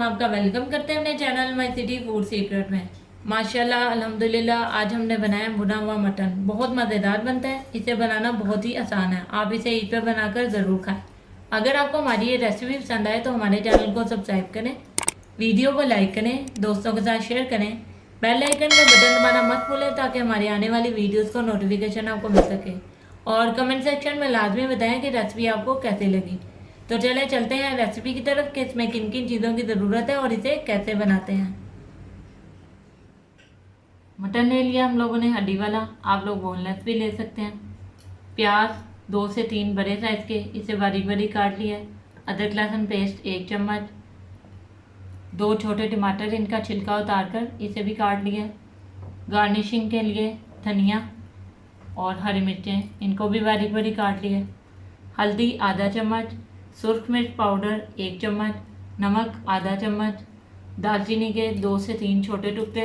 हम आपका वेलकम करते हैं अपने channel my city food secret में। माशाल्लाह अल्हम्दुलिल्लाह आज हमने बनाया भुना हुआ मटन। बहुत मज़ेदार बनता है, इसे बनाना बहुत ही आसान है। आप इसे ईद पे बनाकर ज़रूर खाएं। अगर आपको हमारी ये रेसिपी पसंद आए तो हमारे चैनल को सब्सक्राइब करें, वीडियो को लाइक करें, दोस्तों के साथ शेयर करें, बेल आइकन का बटन दबाना मत भूलें ताकि हमारी आने वाली वीडियोज़ को नोटिफिकेशन आपको मिल सके। और कमेंट सेक्शन में लाजमी बताएं कि रेसिपी आपको कैसी लगी। तो चले चलते हैं रेसिपी की तरफ कि इसमें किन किन चीज़ों की ज़रूरत है और इसे कैसे बनाते हैं। मटन ले लिया हम लोगों ने हड्डी वाला, आप लोग बोनलेस भी ले सकते हैं। प्याज 2 से 3 बड़े साइज़ के, इसे बारीक बारीक काट लिया है। अदरक लहसुन पेस्ट 1 चम्मच। 2 छोटे टमाटर, इनका छिलका उतार कर इसे भी काट लिया है। गार्निशिंग के लिए धनिया और हरी मिर्चें, इनको भी बारीक बारीक काट लिया है। हल्दी आधा चम्मच, सुर्ख मिर्च पाउडर 1 चम्मच, नमक आधा चम्मच, दालचीनी के 2 से 3 छोटे टुकड़े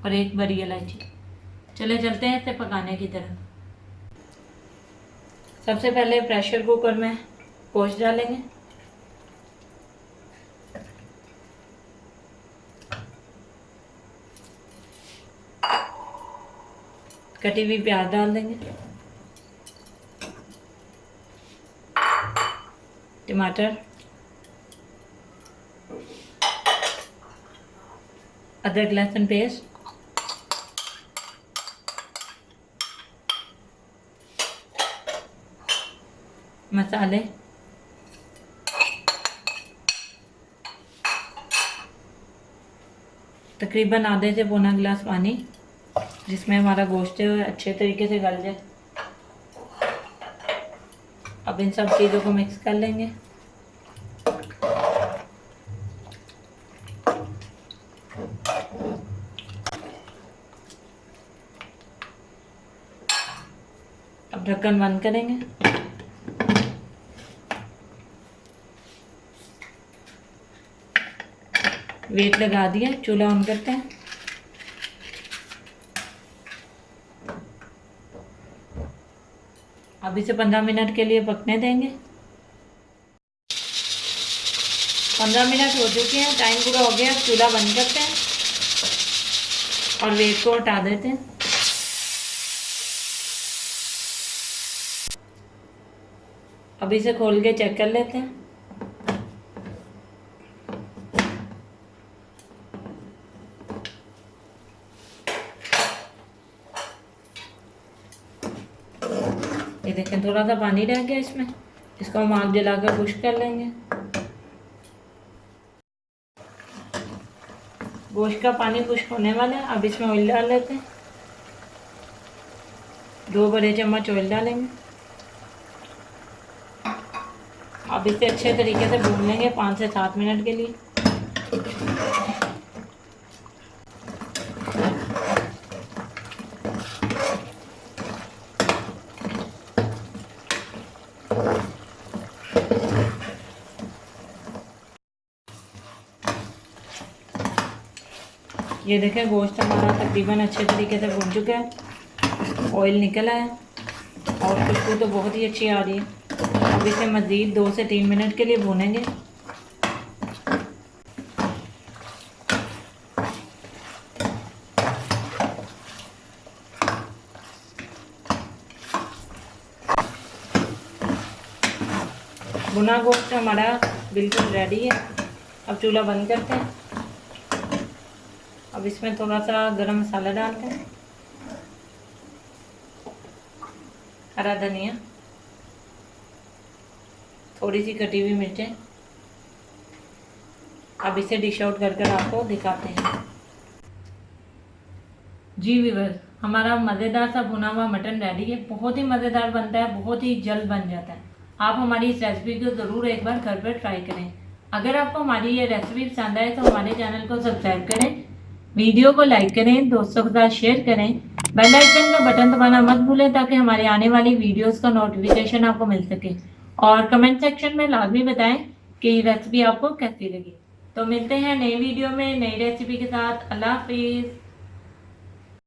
और 1 बड़ी इलायची। चले चलते हैं इसे पकाने की तरफ। सबसे पहले प्रेशर कुकर में गोश्त डालेंगे। कटी हुई प्याज डाल देंगे, टमाटर, अदरक लहसुन पेस्ट, मसाले, तकरीबन आधे से पौना गिलास पानी जिसमें हमारा गोश्त अच्छे तरीके से गल जाए। अब इन सब चीज़ों को मिक्स कर लेंगे। अब ढक्कन बंद करेंगे। वेट लगा दिया, चूल्हा ऑन करते हैं। अब इसे 15 मिनट के लिए पकने देंगे। 15 मिनट हो चुके हैं, टाइम पूरा हो गया। चूल्हा बंद करते हैं और वेट को हटा देते हैं। अब इसे खोल के चेक कर लेते हैं। ये देखें, थोड़ा सा पानी रह गया इसमें, इसको हम आग जलाकर खुश्क कर लेंगे। गोश्त का पानी खुश्क होने वाला है। अब इसमें ऑयल डाल लेते हैं। 2 बड़े चम्मच ऑयल डालेंगे। अब इसे अच्छे तरीके से भून लेंगे 5 से 7 मिनट के लिए। ये देखें, गोश्त हमारा तकरीबन अच्छे तरीके से भून चुका है, ऑयल निकला है और खुशबू तो बहुत ही अच्छी आ रही है। अब इसे मज़ीद 2 से 3 मिनट के लिए भूनेंगे। भुना गोश्त हमारा बिल्कुल रेडी है। अब चूल्हा बंद करते हैं। अब इसमें थोड़ा सा गरम मसाला डालते हैं, हरा धनिया, थोड़ी सी कटी हुई मिर्चें। अब इसे डिश आउट कर आपको दिखाते हैं। जी व्यूअर्स, हमारा मज़ेदार सा भुना हुआ मटन रेडी है। बहुत ही मज़ेदार बनता है, बहुत ही जल्द बन जाता है। आप हमारी इस रेसिपी को ज़रूर एक बार घर पर ट्राई करें। अगर आपको हमारी ये रेसिपी पसंद आए तो हमारे चैनल को सब्सक्राइब करें, वीडियो को लाइक करें, दोस्तों के साथ शेयर करें, बेल आइकन का बटन दबाना मत भूलें ताकि हमारी आने वाली वीडियोस का नोटिफिकेशन आपको मिल सके। और कमेंट सेक्शन में लाजमी बताएं कि रेसिपी आपको कैसी लगी। तो मिलते हैं नई वीडियो में नई रेसिपी के साथ। अल्लाह हाफिज़।